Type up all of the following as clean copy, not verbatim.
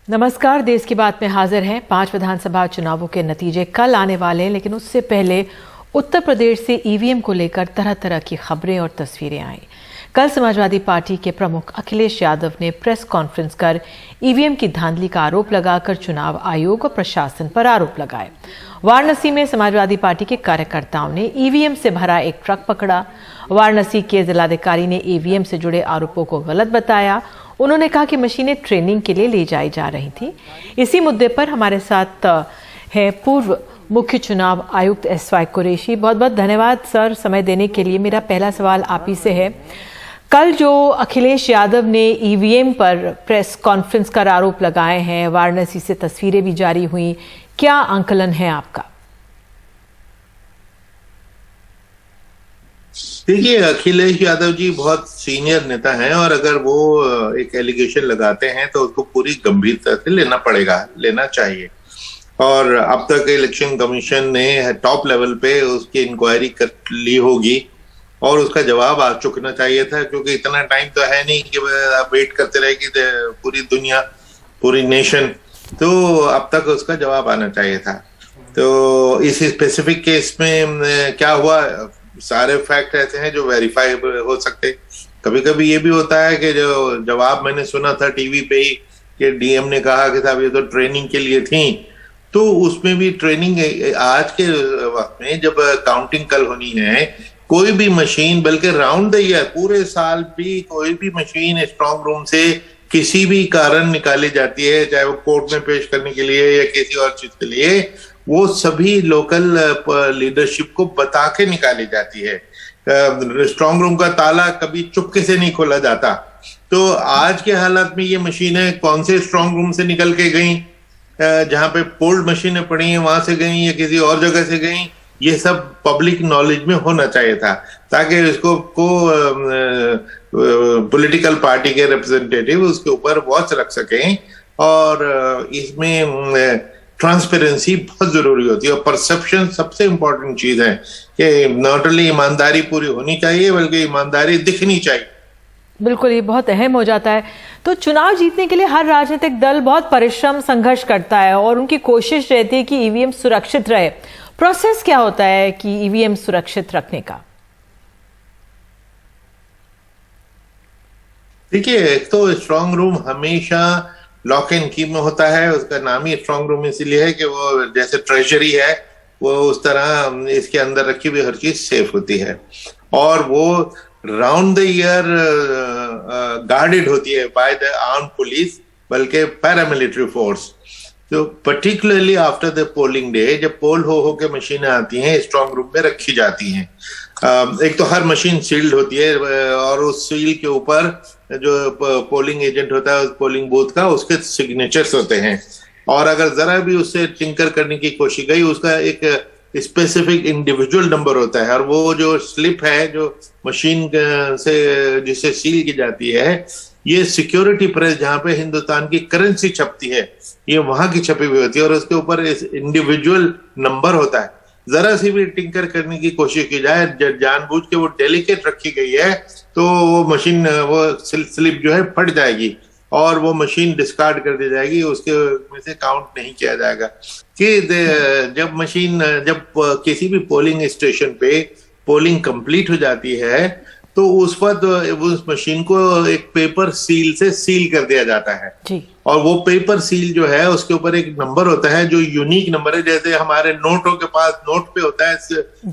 नमस्कार, देश की बात में हाजिर हैं। 5 विधानसभा चुनावों के नतीजे कल आने वाले हैं, लेकिन उससे पहले उत्तर प्रदेश से ईवीएम को लेकर तरह तरह की खबरें और तस्वीरें आई। कल समाजवादी पार्टी के प्रमुख अखिलेश यादव ने प्रेस कॉन्फ्रेंस कर ईवीएम की धांधली का आरोप लगाकर चुनाव आयोग और प्रशासन पर आरोप लगाए। वाराणसी में समाजवादी पार्टी के कार्यकर्ताओं ने ईवीएम से भरा एक ट्रक पकड़ा। वाराणसी के जिलाधिकारी ने ईवीएम से जुड़े आरोपों को गलत बताया। उन्होंने कहा कि मशीनें ट्रेनिंग के लिए ले जाई जा रही थी। इसी मुद्दे पर हमारे साथ है पूर्व मुख्य चुनाव आयुक्त SY कुरैशी। बहुत बहुत धन्यवाद सर समय देने के लिए। मेरा पहला सवाल आप ही से है, कल जो अखिलेश यादव ने ईवीएम पर प्रेस कॉन्फ्रेंस कर आरोप लगाए हैं, वाराणसी से तस्वीरें भी जारी हुई, क्या आंकलन है आपका? देखिए, अखिलेश यादव जी बहुत सीनियर नेता हैं और अगर वो एक एलिगेशन लगाते हैं तो उसको पूरी गंभीरता से लेना चाहिए। और अब तक इलेक्शन कमीशन ने टॉप लेवल पे उसकी इंक्वायरी कर ली होगी और उसका जवाब आ चुकना चाहिए था, क्योंकि इतना टाइम तो है नहीं कि वेट करते रहेगी पूरी दुनिया, पूरी नेशन। तो अब तक उसका जवाब आना चाहिए था। तो इस स्पेसिफिक केस में क्या हुआ, सारे फैक्ट ऐसे हैं जो वेरीफाई हो सकते। कभी कभी ये भी होता है कि जो जवाब मैंने सुना था टीवी पे ही कि डीएम ने कहा कि साहब ये तो ट्रेनिंग के लिए थी, तो उसमें भी ट्रेनिंग आज के वक्त में जब काउंटिंग कल होनी है, कोई भी मशीन, बल्कि राउंड द ईयर पूरे साल भी कोई भी मशीन स्ट्रांग रूम से किसी भी कारण निकाली जाती है, चाहे वो कोर्ट में पेश करने के लिए या किसी और चीज के लिए, वो सभी लोकल लीडरशिप को बता के निकाली जाती है। स्ट्रांग रूम का ताला कभी चुपके से नहीं खोला जाता। तो आज के हालात में ये मशीनें कौन से स्ट्रांग रूम से निकल के गई, जहां पे पोल्ड मशीनें पड़ी हैं वहां से गई या किसी और जगह से गई, ये सब पब्लिक नॉलेज में होना चाहिए था, ताकि इसको पॉलिटिकल पार्टी के रिप्रेजेंटेटिव उसके ऊपर वॉच रख सकें। और इसमें ट्रांसपेरेंसी बहुत जरूरी होती है और परसेप्शन सबसे इंपॉर्टेंट चीज है कि नॉट ओनली ईमानदारी पूरी होनी चाहिए बल्कि ईमानदारी दिखनी चाहिए। बिल्कुल, ये बहुत अहम हो जाता है। तो चुनाव जीतने के लिए हर राजनीतिक दल बहुत परिश्रम संघर्ष करता है और उनकी कोशिश रहती है कि ईवीएम सुरक्षित रहे। प्रोसेस क्या होता है कि ईवीएम सुरक्षित रखने का? देखिए, एक तो स्ट्रांग रूम हमेशा लॉक एंड की में होता है। उसका नाम ही स्ट्रांग रूम इसलिए है कि वो जैसे ट्रेजरी है, वो उस तरह इसके अंदर रखी हुई हर चीज सेफ होती है और वो राउंड द ईयर गार्डेड होती है बाय द आर्म्ड पुलिस, बल्कि पैरामिलिट्री फोर्स। तो particularly after the polling day, जब पोल हो के मशीनें आती हैं, स्ट्रांग रूम में रखी जाती हैं। एक तो हर मशीन सील्ड होती है और उस सील के ऊपर जो पोलिंग एजेंट होता है उस पोलिंग बूथ का, उसके सिग्नेचर्स होते हैं। और अगर जरा भी उससे टिंकर करने की कोशिश गई, उसका एक स्पेसिफिक इंडिविजुअल नंबर होता है और वो जो स्लिप है जो मशीन से जिससे सील की जाती है, ये सिक्योरिटी प्रेस जहां पे हिंदुस्तान की करेंसी छपती है, ये वहां की छपी हुई होती है और उसके ऊपर इंडिविजुअल नंबर होता है। जरा सी भी टिंकर करने की कोशिश की जाए, जानबूझ के वो डेलिकेट रखी गई है, तो वो मशीन, वो स्लिप जो है फट जाएगी और वो मशीन डिस्कार्ड कर दी जाएगी, उसके में से काउंट नहीं किया जाएगा। कि जब किसी भी पोलिंग स्टेशन पे पोलिंग कंप्लीट हो जाती है तो उस वक्त उस मशीन को एक पेपर सील से सील कर दिया जाता है जी। और वो पेपर सील जो है उसके ऊपर एक नंबर होता है जो यूनिक नंबर है, जैसे हमारे नोटों के पास नोट पे होता है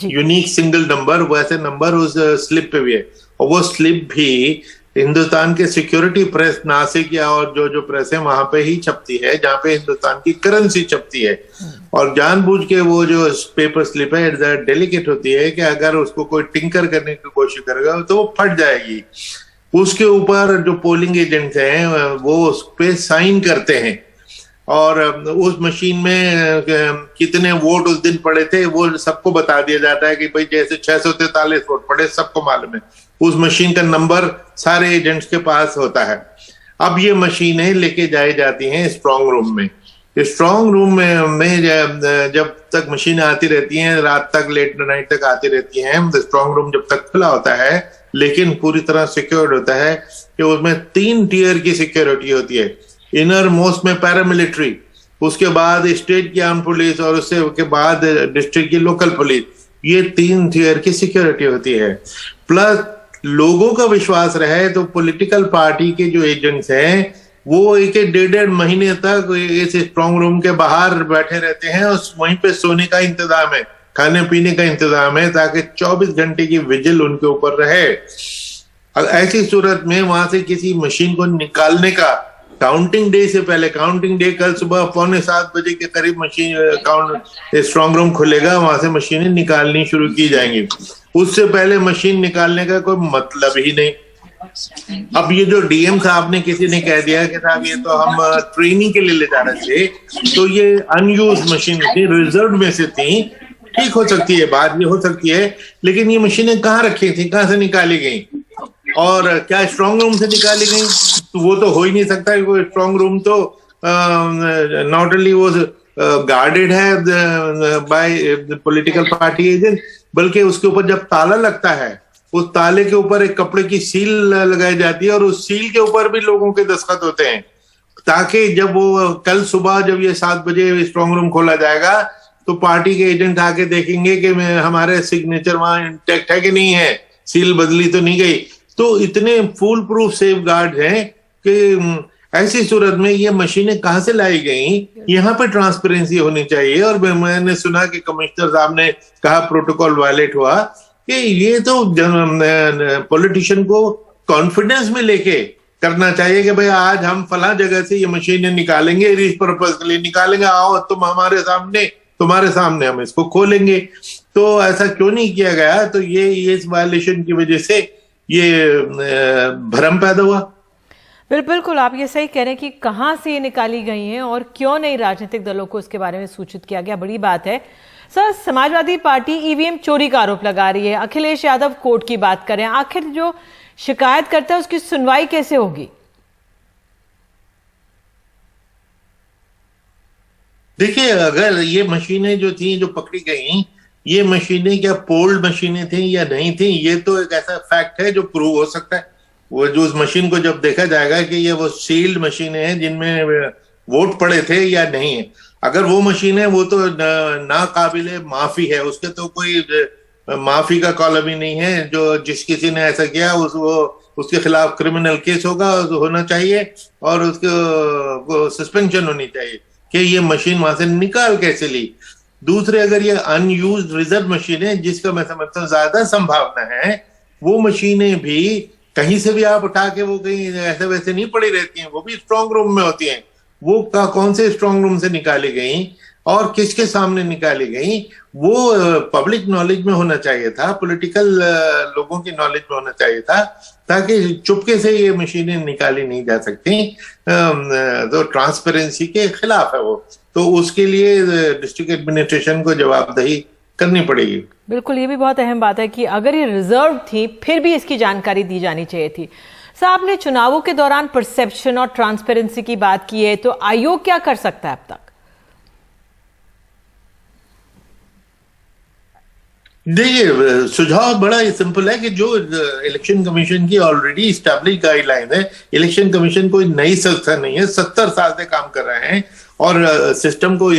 यूनिक सिंगल नंबर, वैसे नंबर उस स्लिप पे भी है। और वो स्लिप भी हिंदुस्तान के सिक्योरिटी प्रेस, नासिक या और जो प्रेस है वहां पे ही छपती है जहां पे हिंदुस्तान की करेंसी छपती है। और जानबूझ के वो जो पेपर स्लिप है डेलिकेट होती है कि अगर उसको कोई टिंकर करने की कोशिश करेगा तो वो फट जाएगी। उसके ऊपर जो पोलिंग एजेंट्स हैं वो उस पे साइन करते हैं और उस मशीन में कितने वोट उस दिन पड़े थे वो सबको बता दिया जाता है कि भाई जैसे 643 वोट पड़े, सबको मालूम है। उस मशीन का नंबर सारे एजेंट्स के पास होता है। अब ये मशीनें लेके जाई जाती हैं स्ट्रांग रूम में। स्ट्रांग रूम में जब तक मशीनें आती रहती हैं, रात तक, लेट नाइट तक आती रहती हैं, स्ट्रांग रूम जब तक खुला होता है लेकिन पूरी तरह सिक्योर्ड होता है कि उसमें 3 टियर की सिक्योरिटी होती है। इनर मोस्ट में पैरामिलिट्री, उसके बाद स्टेट की आर्म पुलिस और उससे के बाद डिस्ट्रिक्ट की लोकल पुलिस, ये 3 टियर की सिक्योरिटी होती है। प्लस लोगों का विश्वास रहे तो पॉलिटिकल पार्टी के जो एजेंट्स हैं वो 1-1.5 महीने तक इस स्ट्रांग रूम के बाहर बैठे रहते हैं और वहीं पे सोने का इंतजाम है, खाने पीने का इंतजाम है, ताकि 24 घंटे की विजिल उनके ऊपर रहे। ऐसी सूरत में वहां से किसी मशीन को निकालने का काउंटिंग डे से पहले, काउंटिंग डे कल सुबह 6:45 के करीब मशीन स्ट्रांग रूम खुलेगा, वहां से मशीनें निकालनी शुरू की जाएंगी। उससे पहले मशीन निकालने का कोई मतलब ही नहीं। अब ये जो डीएम साहब ने किसी ने कह दिया कि साहब ये तो हम ट्रेनिंग के लिए ले जा रहे थे, तो ये अनयूज मशीन थी, रिजर्व में से थी, ठीक हो सकती है, बात ये हो सकती है, लेकिन ये मशीनें कहाँ रखी थी, कहाँ से निकाली गई और क्या स्ट्रांग रूम से निकाली गई? तो वो तो हो ही नहीं सकता। वो स्ट्रांग रूम तो नॉट ओनली वो गार्डेड है बाय पॉलिटिकल पार्टी एजेंट, बल्कि उसके ऊपर जब ताला लगता है उस ताले के ऊपर एक कपड़े की सील लगाई जाती है और उस सील के ऊपर भी लोगों के दस्तखत होते हैं, ताकि जब वो कल सुबह जब ये 7 बजे स्ट्रांग रूम खोला जाएगा तो पार्टी के एजेंट आके देखेंगे कि हमारे सिग्नेचर वहां इंटैक्ट है कि नहीं है, सील बदली तो नहीं गई। तो इतने फुल प्रूफ सेफ गार्ड हैं कि ऐसी सूरत में ये मशीनें कहां से लाई गई, यहाँ पे ट्रांसपेरेंसी होनी चाहिए। और मैंने सुना कि कमिश्नर साहब ने कहा प्रोटोकॉल वायलेट हुआ, कि ये तो पॉलिटिशियन को कॉन्फिडेंस में लेके करना चाहिए कि भाई आज हम फला जगह से ये मशीनें निकालेंगे, इस पर्पज के लिए निकालेंगे, आओ तुम हमारे सामने, तुम्हारे सामने हम इसको खोलेंगे। तो ऐसा क्यों नहीं किया गया? तो ये इस वायलेशन की वजह से ये भ्रम पैदा हुआ। बिल्कुल, आप ये सही कह रहे हैं कि कहां से ये निकाली गई हैं और क्यों नहीं राजनीतिक दलों को इसके बारे में सूचित किया गया, बड़ी बात है। सर, समाजवादी पार्टी ईवीएम चोरी का आरोप लगा रही है, अखिलेश यादव कोर्ट की बात करें, आखिर जो शिकायत करता है उसकी सुनवाई कैसे होगी? देखिए, अगर ये मशीनें जो थी जो पकड़ी गई, ये मशीनें क्या पोल्ड मशीनें थी या नहीं थी, ये तो एक ऐसा फैक्ट है जो प्रूव हो सकता है। वो जो उस मशीन को जब देखा जाएगा कि ये वो सील्ड मशीनें हैं जिनमें वोट पड़े थे या नहीं है, अगर वो मशीन है वो तो ना काबिले माफी है, उसके तो कोई माफी का कॉलम ही नहीं है। जो जिस किसी ने ऐसा किया उसके खिलाफ क्रिमिनल केस होना चाहिए और उसको सस्पेंशन होनी चाहिए कि ये मशीन वहां से निकाल कैसे ली। दूसरे, अगर ये अनयूज्ड रिजर्व मशीनें, जिसका मैं समझता हूँ ज्यादा संभावना है, वो मशीनें भी कहीं से भी आप उठा के वो कहीं ऐसे वैसे नहीं पड़ी रहती हैं, वो भी स्ट्रांग रूम में होती हैं। वो कौन से स्ट्रांग रूम से निकाली गई और किसके सामने निकाली गई, वो पब्लिक नॉलेज में होना चाहिए था, पॉलिटिकल लोगों की नॉलेज में होना चाहिए था, ताकि चुपके से ये मशीनें निकाली नहीं जा सकती। तो ट्रांसपेरेंसी के खिलाफ है वो, तो उसके लिए डिस्ट्रिक्ट एडमिनिस्ट्रेशन को जवाबदेही करनी पड़ेगी। बिल्कुल, ये भी बहुत अहम बात है कि अगर ये रिजर्व थी फिर भी इसकी जानकारी दी जानी चाहिए थी। साहब, आपने चुनावों के दौरान परसेप्शन और ट्रांसपेरेंसी की बात की है, तो आयोग क्या कर सकता है अब तक? देखिए, सुझाव बड़ा ही सिंपल है कि जो इलेक्शन कमीशन की ऑलरेडी स्टैब्लिश गाइडलाइन है, इलेक्शन कमीशन कोई नई संस्था नहीं है, 70 साल से काम कर रहे हैं और सिस्टम को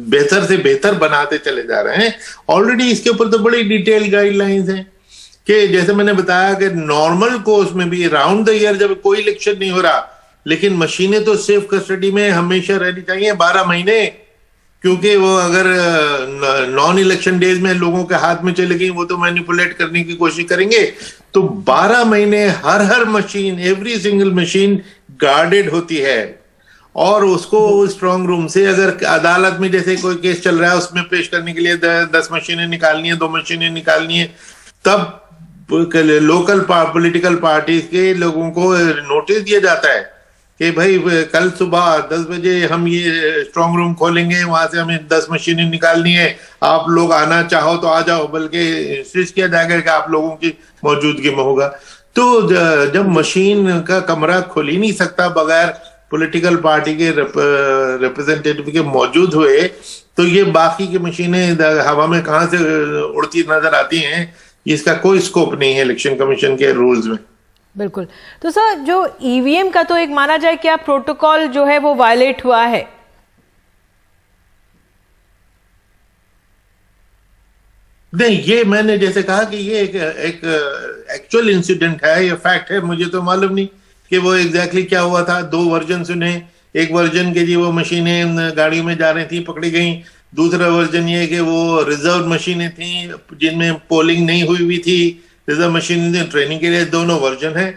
बेहतर से बेहतर बनाते चले जा रहे हैं। ऑलरेडी इसके ऊपर तो बड़ी डिटेल गाइडलाइंस हैं कि जैसे मैंने बताया कि नॉर्मल कोर्स में भी राउंड द ईयर जब कोई इलेक्शन नहीं हो रहा, लेकिन मशीनें तो सेफ कस्टडी में हमेशा रहनी चाहिए 12 महीने, क्योंकि वो अगर नॉन इलेक्शन डेज में लोगों के हाथ में चली गई, वो तो मैनिपुलेट करने की कोशिश करेंगे। तो 12 महीने हर machine, every single machine guarded होती है और उसको स्ट्रांग रूम से, अगर अदालत में जैसे कोई केस चल रहा है उसमें पेश करने के लिए 10 मशीनें निकालनी है, 2 मशीनें निकालनी है, तब लोकल पॉलिटिकल पार्टी के लोगों को नोटिस दिया जाता है कि भाई कल सुबह 10 बजे हम ये स्ट्रांग रूम खोलेंगे, वहां से हमें 10 मशीनें निकालनी है, आप लोग आना चाहो तो आ जाओ, बल्कि इंसिस्ट किया जाएगा कि आप लोगों की मौजूदगी में होगा। तो जब मशीन का कमरा खुल ही नहीं सकता बगैर पॉलिटिकल पार्टी के रिप्रेजेंटेटिव के मौजूद हुए, तो ये बाकी की मशीनें हवा में कहां से उड़ती नजर आती हैं, इसका कोई स्कोप नहीं है इलेक्शन कमीशन के रूल्स में। बिल्कुल। तो सर, जो ईवीएम का तो एक माना जाए कि आप प्रोटोकॉल जो है वो वायलेट हुआ है। नहीं, ये मैंने जैसे कहा कि ये एक एक्चुअल इंसिडेंट है, ये फैक्ट है। मुझे तो मालूम नहीं कि वो एग्जैक्टली क्या हुआ था। दो वर्जन सुने। एक वर्जन के जी वो मशीनें गाड़ियों में जा रही थी, पकड़ी गई। दूसरा वर्जन ये कि वो रिजर्व मशीनें थी जिनमें पोलिंग नहीं हुई हुई थी, रिजर्व मशीन ट्रेनिंग के लिए। दोनों वर्जन है।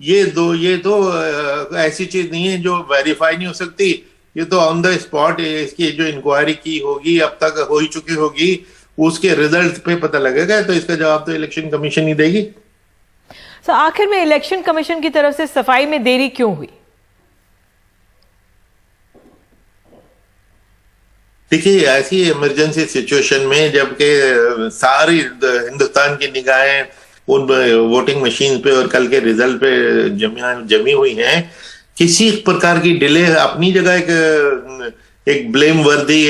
ये तो ऐसी चीज नहीं है जो वेरीफाई नहीं हो सकती। ये तो ऑन द स्पॉट इसकी जो इंक्वायरी की होगी, अब तक हो ही चुकी होगी, उसके रिजल्ट पे पता लगेगा। तो इसका जवाब तो इलेक्शन कमीशन ही देगी। सर, आखिर में इलेक्शन कमीशन की तरफ से सफाई में देरी क्यों हुई? देखिए, ऐसी इमरजेंसी सिचुएशन में जबकि सारी हिंदुस्तान की निगाहें उन वोटिंग मशीन पे और कल के रिजल्ट पे जमी हुई हैं, किसी प्रकार की डिले अपनी जगह एक ब्लेम वर्दी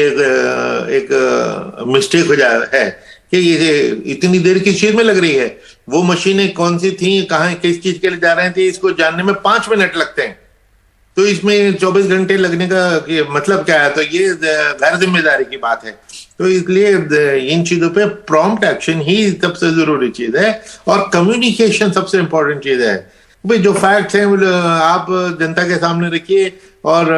एक मिस्टेक हो जाए है कि ये इतनी देर किस चीज में लग रही है। वो मशीनें कौन सी थी, कहाँ, किस चीज के लिए जा रहे थे, इसको जानने में 5 मिनट लगते हैं। तो इसमें 24 घंटे लगने का मतलब क्या है? तो ये गैर जिम्मेदारी की बात है। तो इसलिए इन चीजों पे प्रॉम्प्ट एक्शन ही सबसे जरूरी चीज है और कम्युनिकेशन सबसे इंपॉर्टेंट चीज है। भाई, जो फैक्ट्स हैं वो आप जनता के सामने रखिए और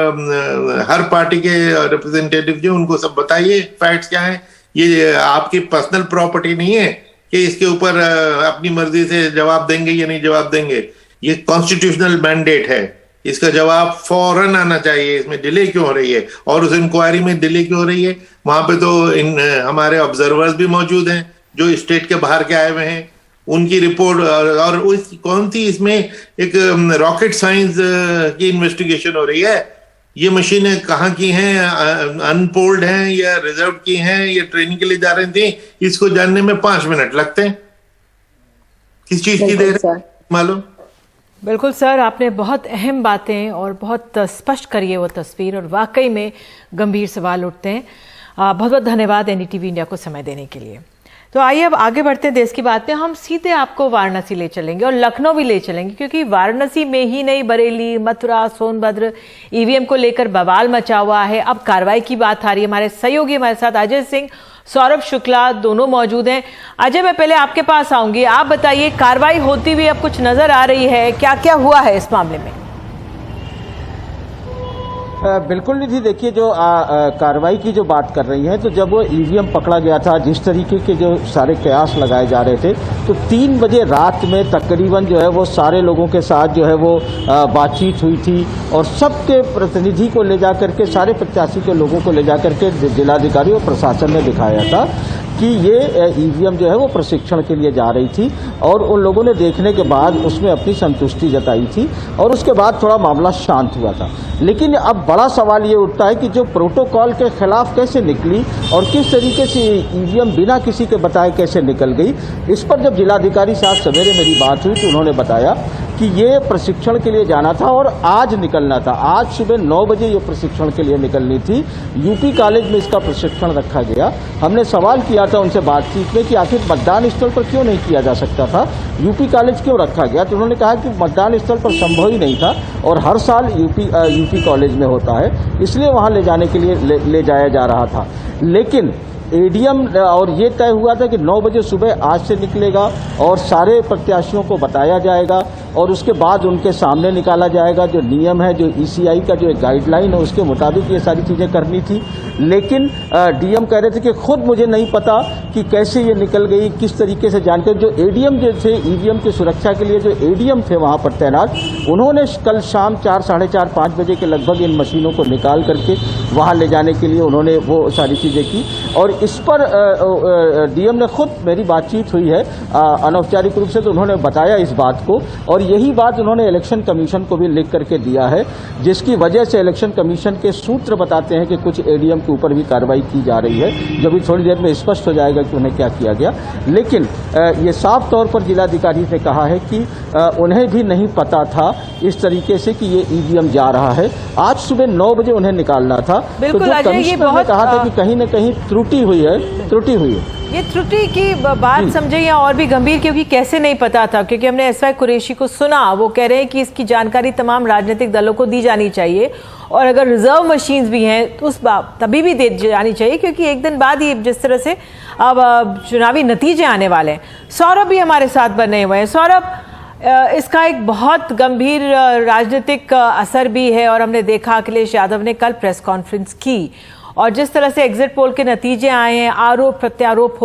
हर पार्टी के रिप्रेजेंटेटिव जो उनको सब बताइए फैक्ट्स क्या हैं। ये आपकी पर्सनल प्रॉपर्टी नहीं है कि इसके ऊपर अपनी मर्जी से जवाब देंगे या नहीं जवाब देंगे। ये कॉन्स्टिट्यूशनल मैंडेट है, इसका जवाब फौरन आना चाहिए। इसमें डिले क्यों हो रही है और उस इंक्वायरी में डिले क्यों हो रही है? वहां पे तो हमारे ऑब्जर्वर्स भी मौजूद हैं जो स्टेट के बाहर के आए हुए हैं, उनकी रिपोर्ट और कौन सी इसमें एक रॉकेट साइंस की इन्वेस्टिगेशन हो रही है। ये मशीनें कहाँ की हैं, अनपोल्ड हैं या रिजर्व की हैं या ट्रेनिंग के लिए जा रही थी, इसको जानने में 5 मिनट लगते हैं। किस चीज की देर है मालूम? बिल्कुल सर, आपने बहुत अहम बातें और बहुत स्पष्ट करी है वो तस्वीर, और वाकई में गंभीर सवाल उठते हैं। बहुत बहुत धन्यवाद एनडीटीवी इंडिया को समय देने के लिए। तो आइए अब आगे बढ़ते हैं देश की बात में। हम सीधे आपको वाराणसी ले चलेंगे और लखनऊ भी ले चलेंगे, क्योंकि वाराणसी में ही नहीं, बरेली, मथुरा, सोनभद्र ईवीएम को लेकर बवाल मचा हुआ है। अब कार्रवाई की बात आ रही है। हमारे सहयोगी हमारे साथ अजय सिंह, सौरभ शुक्ला दोनों मौजूद हैं। अजय, मैं पहले आपके पास आऊंगी। आप बताइए, कार्रवाई होती हुई अब कुछ नजर आ रही है, क्या क्या हुआ है इस मामले में? बिल्कुल निधि, देखिए जो कार्रवाई की जो बात कर रही हैं, तो जब वो ईवीएम पकड़ा गया था, जिस तरीके के जो सारे कयास लगाए जा रहे थे, तो 3 बजे रात में तकरीबन जो है वो सारे लोगों के साथ जो है वो बातचीत हुई थी और सबके प्रतिनिधि को ले जाकर के, सारे प्रत्याशी के लोगों को ले जाकर के जिलाधिकारी और प्रशासन ने दिखाया था कि ये ईवीएम जो है वो प्रशिक्षण के लिए जा रही थी और उन लोगों ने देखने के बाद उसमें अपनी संतुष्टि जताई थी और उसके बाद थोड़ा मामला शांत हुआ था। लेकिन अब बड़ा सवाल ये उठता है कि जो प्रोटोकॉल के खिलाफ कैसे निकली और किस तरीके से ईवीएम बिना किसी के बताए कैसे निकल गई। इस पर जब जिलाधिकारी साहब सवेरे मेरी बात हुई तो उन्होंने बताया कि ये प्रशिक्षण के लिए जाना था और आज निकलना था। आज सुबह 9 बजे ये प्रशिक्षण के लिए निकलनी थी। यूपी कॉलेज में इसका प्रशिक्षण रखा गया। हमने सवाल किया था उनसे बातचीत में कि आखिर मतदान स्थल पर क्यों नहीं किया जा सकता था, यूपी कॉलेज क्यों रखा गया, तो उन्होंने कहा कि मतदान स्थल पर संभव ही नहीं था और हर साल यूपी कॉलेज में होता है, इसलिए वहां ले जाने के लिए ले जाया जा रहा था। लेकिन एडीएम और ये तय हुआ था कि 9 बजे सुबह आज से निकलेगा और सारे प्रत्याशियों को बताया जाएगा और उसके बाद उनके सामने निकाला जाएगा। जो नियम है, जो ईसीआई का जो एक गाइडलाइन है, उसके मुताबिक ये सारी चीजें करनी थी। लेकिन डीएम कह रहे थे कि खुद मुझे नहीं पता कि कैसे ये निकल गई, किस तरीके से जानकर। जो एडीएम जो थे, ईवीएम की सुरक्षा के लिए जो एडीएम थे वहां पर तैनात, उन्होंने कल शाम 4, साढ़े 4, 5 बजे के लगभग इन मशीनों को निकाल करके वहां ले जाने के लिए उन्होंने वो सारी चीजें की। और इस पर डीएम ने खुद, मेरी बातचीत हुई है अनौपचारिक रूप से, तो उन्होंने बताया इस बात को और यही बात उन्होंने इलेक्शन कमीशन को भी लिख करके दिया है, जिसकी वजह से इलेक्शन कमीशन के सूत्र बताते हैं कि कुछ एडीएम के ऊपर भी कार्रवाई की जा रही है, जो भी थोड़ी देर में स्पष्ट हो जाएगा कि उन्हें क्या किया गया। लेकिन ये साफ तौर पर जिलाधिकारी ने कहा है कि उन्हें भी नहीं पता था इस तरीके से कि ये ईवीएम जा रहा है। आज सुबह 9 बजे उन्हें निकालना था, तो जो कमिश्नर ने कहा था कि कहीं न कहीं त्रुटि हुई है। ये त्रुटि की बात समझे या और भी गंभीर, क्योंकि कैसे नहीं पता था, क्योंकि हमने एसवाई कुरैशी को सुना, वो कह रहे हैं कि इसकी जानकारी तमाम राजनीतिक दलों को दी जानी चाहिए और अगर रिजर्व मशीन्स भी हैं तो उस तभी भी दे जानी चाहिए, क्योंकि एक दिन बाद ही जिस तरह से अब चुनावी नतीजे आने वाले हैं। सौरभ भी हमारे साथ बने हुए हैं। सौरभ, इसका एक बहुत गंभीर राजनीतिक असर भी है और हमने देखा अखिलेश यादव ने कल प्रेस कॉन्फ्रेंस की और जिस तरह से एग्जिट पोल के नतीजे आए हैं, आरोप प्रत्यारोप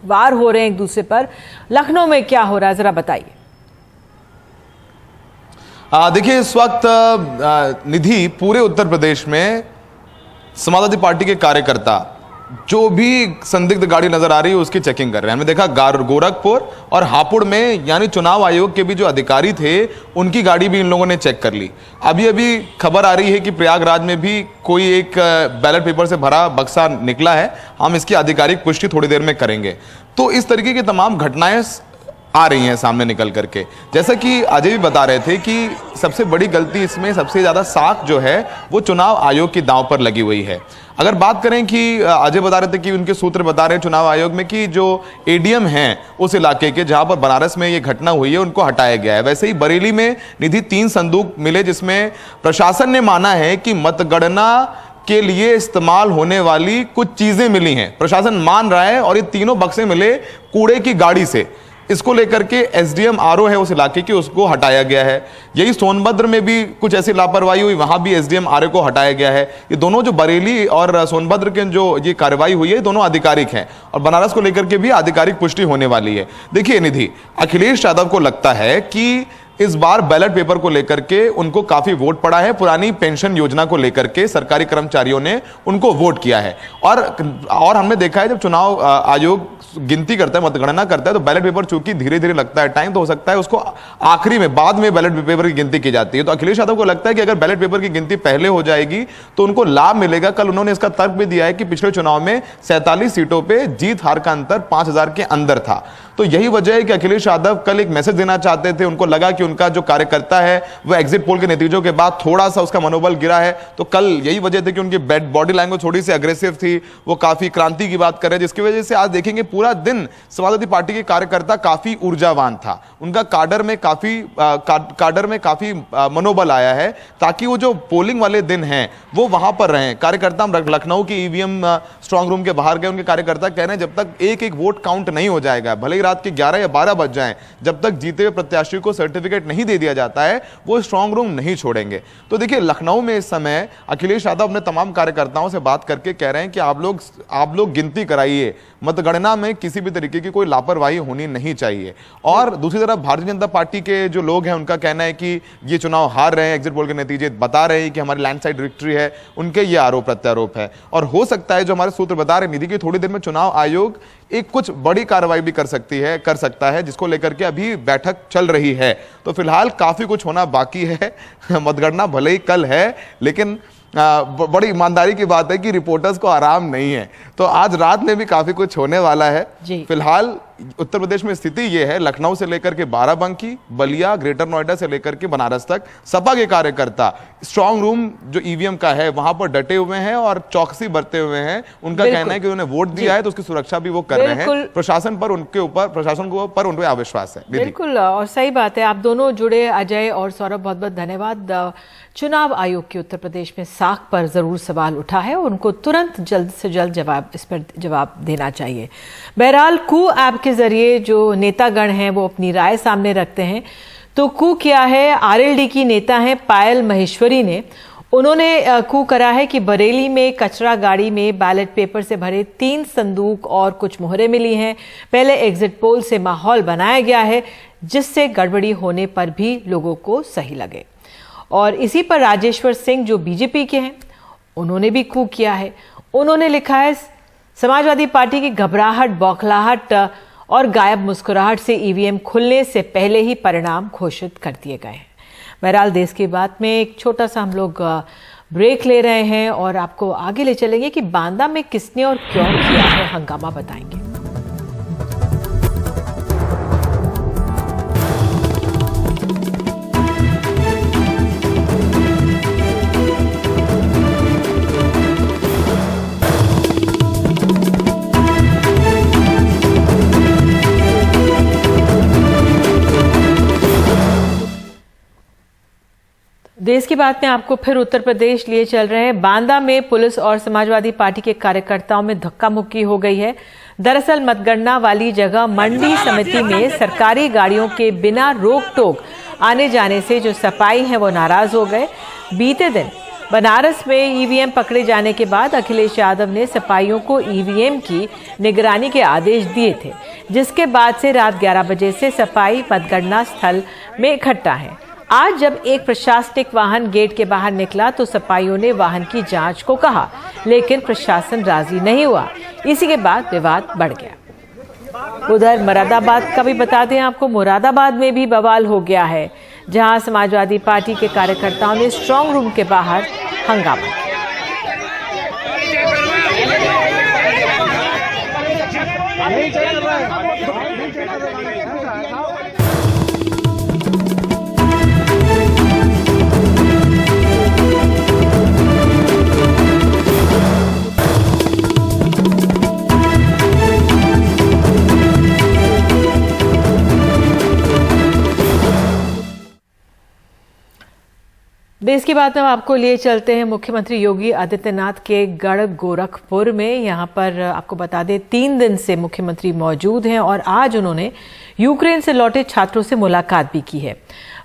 वार हो रहे हैं एक दूसरे पर। लखनऊ में क्या हो रहा है, जरा बताइए। देखिए, इस वक्त निधि पूरे उत्तर प्रदेश में समाजवादी पार्टी के कार्यकर्ता जो भी संदिग्ध गाड़ी नजर आ रही है उसकी चेकिंग कर रहे हैं। हमने देखा गोरखपुर और हापुड़ में, यानी चुनाव आयोग के भी जो अधिकारी थे उनकी गाड़ी भी इन लोगों ने चेक कर ली। अभी खबर आ रही है कि प्रयागराज में भी कोई एक बैलेट पेपर से भरा बक्सा निकला है। हम इसकी आधिकारिक पुष्टि थोड़ी देर में करेंगे। तो इस तरीके की तमाम घटनाएं आ रही हैं सामने निकल करके। जैसा कि अजय भी बता रहे थे कि सबसे बड़ी गलती इसमें, सबसे ज़्यादा साख जो है वो चुनाव आयोग की दांव पर लगी हुई है। अगर बात करें कि अजय बता रहे थे कि उनके सूत्र बता रहे हैं चुनाव आयोग में कि जो एडीएम हैं उस इलाके के जहां पर बनारस में ये घटना हुई है उनको हटाया गया है। वैसे ही बरेली में निधि 3 संदूक मिले जिसमें प्रशासन ने माना है कि मतगणना के लिए इस्तेमाल होने वाली कुछ चीजें मिली हैं, प्रशासन मान रहा है। और ये तीनों बक्से मिले कूड़े की गाड़ी से। इसको लेकर के एसडीएम आरओ है उस इलाके की, उसको हटाया गया है। यही सोनभद्र में भी कुछ ऐसी लापरवाही हुई, वहां भी एसडीएम आरओ को हटाया गया है। ये दोनों जो बरेली और सोनभद्र के जो ये कार्रवाई हुई है दोनों आधिकारिक हैं और बनारस को लेकर के भी आधिकारिक पुष्टि होने वाली है। देखिए निधि, अखिलेश यादव को लगता है कि इस बार बैलेट पेपर को लेकर के उनको काफी वोट पड़ा है। पुरानी पेंशन योजना को लेकर के सरकारी कर्मचारियों ने उनको वोट किया है और हमने देखा है जब चुनाव आयोग गिनती करता है, मतगणना करता है, तो बैलेट पेपर चूंकि धीरे धीरे लगता है टाइम, तो हो सकता है उसको आखिरी में बाद में बैलेट पेपर की गिनती की जाती है। तो अखिलेश यादव को लगता है कि अगर बैलेट पेपर की गिनती पहले हो जाएगी तो उनको लाभ मिलेगा। कल उन्होंने इसका तर्क भी दिया है कि पिछले चुनाव में 47 सीटों पे जीत हार का अंतर 5000 के अंदर था। तो यही वजह है कि अखिलेश यादव कल एक मैसेज देना चाहते थे। उनको लगा कि उनका जो कार्यकर्ता है वह एग्जिट पोल के नतीजों के बाद थोड़ा सा उसका मनोबल गिरा है। तो कल यही वजह थी कि उनकी बॉडी लैंग्वेज थोड़ी सी अग्रेसिव थी, वो काफी क्रांति की बात कर रहे हैं, जिसकी वजह से आज देखेंगे पूरा दिन समाजवादी पार्टी के कार्यकर्ता काफी ऊर्जावान था। उनका काडर में काफी मनोबल आया है ताकि वो जो पोलिंग वाले दिन हैं वो वहां पर रहें। कार्यकर्ता लखनऊ की ईवीएम स्ट्रांग रूम के बाहर गए, उनके कार्यकर्ता कह रहे हैं जब तक एक वोट काउंट नहीं हो जाएगा, भले ही रात के 11 या 12 बज जाएं, जब तक जीते हुए प्रत्याशी को सर्टिफिकेट नहीं दे दिया जाता है वो स्ट्रांग रूम नहीं छोड़ेंगे। तो देखिए लखनऊ में इस समय अखिलेश यादव अपने तमाम कार्यकर्ताओं से बात करके कह रहे हैं कि आप लोग गिनती कराइए, मतगणना में किसी भी तरीके की कोई लापरवाही होनी नहीं चाहिए। और दूसरी तरफ भारतीय जनता पार्टी के जो लोग हैं उनका कहना है कि ये चुनाव हार रहे हैं, एग्जिट पोल के नतीजे बता रहे हैं कि हमारी लैंडस्लाइड विक्ट्री है, उनके ये आरोप प्रत्यारोप है। और हो सकता है जो हमारे सूत्र बता रहे निधि की थोड़ी देर में चुनाव आयोग एक कुछ बड़ी कार्रवाई भी कर सकता है जिसको लेकर के अभी बैठक चल रही है। तो फिलहाल काफी कुछ होना बाकी है। मतगणना भले ही कल है, लेकिन बड़ी ईमानदारी की बात है कि रिपोर्टर्स को आराम नहीं है, तो आज रात में भी काफी कुछ होने वाला है। फिलहाल उत्तर प्रदेश में स्थिति यह है, लखनऊ से लेकर के बाराबंकी, बलिया, ग्रेटर नोएडा से लेकर के बनारस तक सपा के कार्यकर्ता स्ट्रांग रूम जो ईवीएम का है वहां पर डटे हुए हैं और चौकसी बरते हुए हैं। उनका कहना है कि उन्होंने वोट दिया है तो उसकी सुरक्षा भी वो कर रहे हैं। प्रशासन को ऊपर उन पर अविश्वास है। बिल्कुल, और सही बात है। आप दोनों जुड़े, अजय और सौरभ, बहुत बहुत धन्यवाद। चुनाव आयोग के उत्तर प्रदेश में साख पर जरूर सवाल उठा है और उनको तुरंत जल्द से जल्द इस पर जवाब देना चाहिए। बहरहाल कू ऐप के जरिए जो नेतागण हैं वो अपनी राय सामने रखते हैं। तो कू क्या है? आरएलडी की नेता हैं पायल महेश्वरी ने, उन्होंने कू करा है कि बरेली में कचरा गाड़ी में बैलेट पेपर से भरे 3 संदूक और कुछ मोहरें मिली हैं। पहले एग्जिट पोल से माहौल बनाया गया है जिससे गड़बड़ी होने पर भी लोगों को सही लगे। और इसी पर राजेश्वर सिंह जो बीजेपी के हैं उन्होंने भी कू किया है। उन्होंने लिखा है समाजवादी पार्टी की घबराहट, बौखलाहट और गायब मुस्कुराहट से ईवीएम खुलने से पहले ही परिणाम घोषित कर दिए गए हैं। बहरहाल देश की बात में एक छोटा सा हम लोग ब्रेक ले रहे हैं और आपको आगे ले चलेंगे कि बांदा में किसने और क्यों किया है हंगामा, बताएंगे। देश की बात में आपको फिर उत्तर प्रदेश लिए चल रहे हैं। बांदा में पुलिस और समाजवादी पार्टी के कार्यकर्ताओं में धक्का मुक्की हो गई है। दरअसल मतगणना वाली जगह मंडी समिति में सरकारी गाड़ियों के बिना रोक टोक आने जाने से जो सपाई हैं वो नाराज हो गए। बीते दिन बनारस में ईवीएम पकड़े जाने के बाद अखिलेश यादव ने सपाइयों को ईवीएम की निगरानी के आदेश दिए थे, जिसके बाद से रात 11 बजे से सपाई मतगणना स्थल में इकट्ठा है। आज जब एक प्रशासनिक वाहन गेट के बाहर निकला तो सपाइयों ने वाहन की जांच को कहा, लेकिन प्रशासन राजी नहीं हुआ। इसी के बाद विवाद बढ़ गया। उधर मुरादाबाद का भी बता दें आपको, मुरादाबाद में भी बवाल हो गया है, जहां समाजवादी पार्टी के कार्यकर्ताओं ने स्ट्रांग रूम के बाहर हंगामा किया। देश की बात में आपको लिए चलते हैं मुख्यमंत्री योगी आदित्यनाथ के गढ़ गोरखपुर में। यहां पर आपको बता दें 3 दिन से मुख्यमंत्री मौजूद हैं और आज उन्होंने यूक्रेन से लौटे छात्रों से मुलाकात भी की है।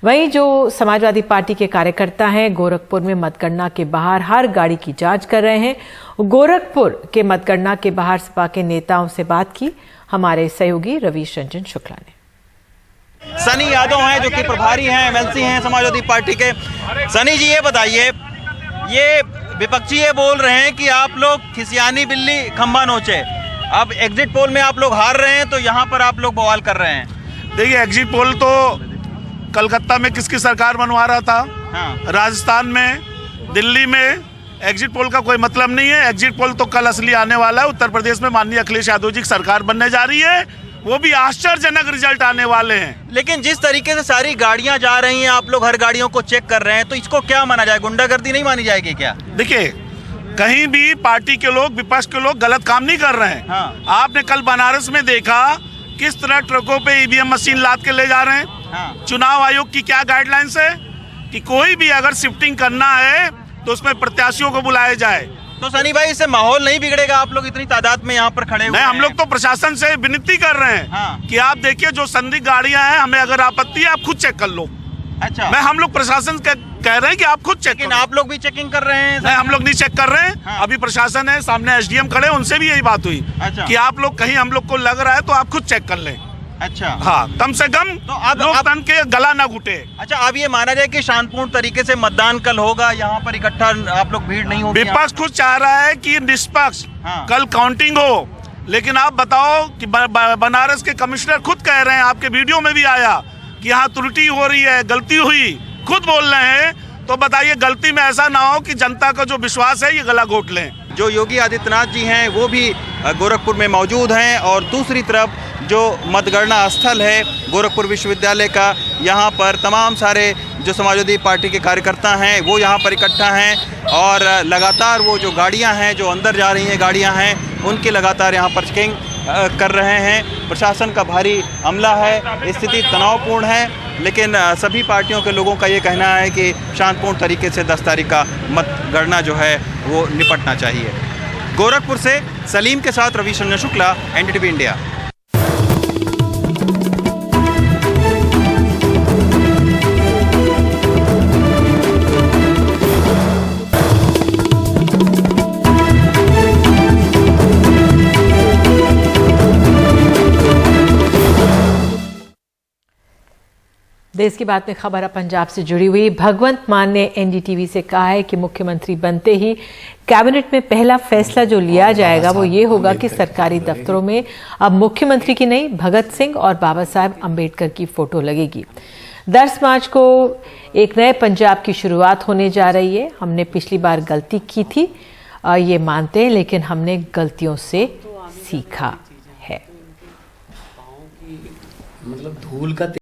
वहीं जो समाजवादी पार्टी के कार्यकर्ता हैं गोरखपुर में मतगणना के बाहर हर गाड़ी की जांच कर रहे हैं। गोरखपुर के मतगणना के बाहर सपा के नेताओं से बात की हमारे सहयोगी रवीश रंजन शुक्ला ने। सनी यादव हैं जो कि प्रभारी हैं, एमएलसी हैं समाजवादी पार्टी के। सनी जी ये बताइए, ये विपक्षी ये बोल रहे हैं कि आप लोग खिसियानी बिल्ली खंभा नोचे। अब एग्जिट पोल में आप लोग हार रहे हैं तो यहाँ पर आप लोग बवाल कर रहे हैं। देखिए, एग्जिट पोल तो कलकत्ता में किसकी सरकार बनवा रहा था, हाँ। राजस्थान में, दिल्ली में एग्जिट पोल का कोई मतलब नहीं है। एग्जिट पोल तो कल असली आने वाला है। उत्तर प्रदेश में माननीय अखिलेश यादव जी की सरकार बनने जा रही है, वो भी आश्चर्यजनक रिजल्ट आने वाले हैं। लेकिन जिस तरीके से सारी गाड़ियां जा रही हैं, आप लोग हर गाड़ियों को चेक कर रहे हैं, तो इसको क्या माना जाए? गुंडागर्दी नहीं मानी जाएगी क्या? देखिए, कहीं भी पार्टी के लोग, विपक्ष के लोग गलत काम नहीं कर रहे हैं। हाँ। आपने कल बनारस में देखा किस तरह ट्रकों पे ईवीएम मशीन लाद के ले जा रहे हैं। हाँ। चुनाव आयोग की क्या गाइडलाइंस है कि कोई भी अगर शिफ्टिंग करना है तो उसमें प्रत्याशियों को बुलाया जाए। तो सनी भाई, इससे माहौल नहीं बिगड़ेगा? आप लोग इतनी तादाद में यहाँ पर खड़े हुए हैं। हम लोग तो प्रशासन से विनती कर रहे हैं, हाँ। कि आप देखिए जो संदिग्ध गाड़ियां हैं, हमें अगर आपत्ति है आप खुद चेक कर लो। अच्छा। हम लोग प्रशासन कह रहे हैं कि आप खुद चेक लेकिन करो। आप लोग भी चेकिंग कर रहे हैं? नहीं, हम लोग नहीं चेक कर रहे हैं। हाँ। अभी प्रशासन है, सामने एसडीएम खड़े, उनसे भी यही बात हुई। अच्छा। कि आप लोग कहीं हम लोग को लग रहा है तो आप खुद चेक कर लें। अच्छा। हाँ, कम से कम तो अब लोकतंत्र के गला ना घुटे। अच्छा, अब ये माना जाए कि शांतिपूर्ण तरीके से मतदान कल होगा, यहाँ पर इकट्ठा आप लोग भीड़ नहीं होगी? विपक्ष खुद चाह रहा है कि निष्पक्ष हाँ। कल काउंटिंग हो, लेकिन आप बताओ कि बनारस के कमिश्नर खुद कह रहे हैं, आपके वीडियो में भी आया कि यहाँ त्रुटि हो रही है, गलती हुई, खुद बोल रहे हैं। तो बताइए, गलती में ऐसा ना हो कि जनता का जो विश्वास है ये गला घोट लें। जो योगी आदित्यनाथ जी हैं वो भी गोरखपुर में मौजूद हैं, और दूसरी तरफ जो मतगणना स्थल है गोरखपुर विश्वविद्यालय का, यहाँ पर तमाम सारे जो समाजवादी पार्टी के कार्यकर्ता हैं वो यहाँ पर इकट्ठा हैं, और लगातार वो जो गाड़ियाँ हैं, जो अंदर जा रही हैं गाड़ियाँ हैं, उनकी लगातार यहाँ पर चेकिंग कर रहे हैं। प्रशासन का भारी हमला है, स्थिति तनावपूर्ण है, लेकिन सभी पार्टियों के लोगों का ये कहना है कि शांतिपूर्ण तरीके से 10 तारीख का मतगणना जो है वो निपटना चाहिए। गोरखपुर से सलीम के साथ रवीश रंजन शुक्ला, एनडीटीवी इंडिया। देश की बात में खबर है पंजाब से जुड़ी हुई। भगवंत मान ने एनडीटीवी से कहा है कि मुख्यमंत्री बनते ही कैबिनेट में पहला फैसला जो लिया जाएगा वो ये होगा कि सरकारी दफ्तरों में अब मुख्यमंत्री की नहीं, भगत सिंह और बाबा साहेब अंबेडकर की फोटो लगेगी। 10 मार्च को एक नए पंजाब की शुरुआत होने जा रही है। हमने पिछली बार गलती की थी, ये मानते हैं, लेकिन हमने गलतियों से सीखा है। मतलब धूल का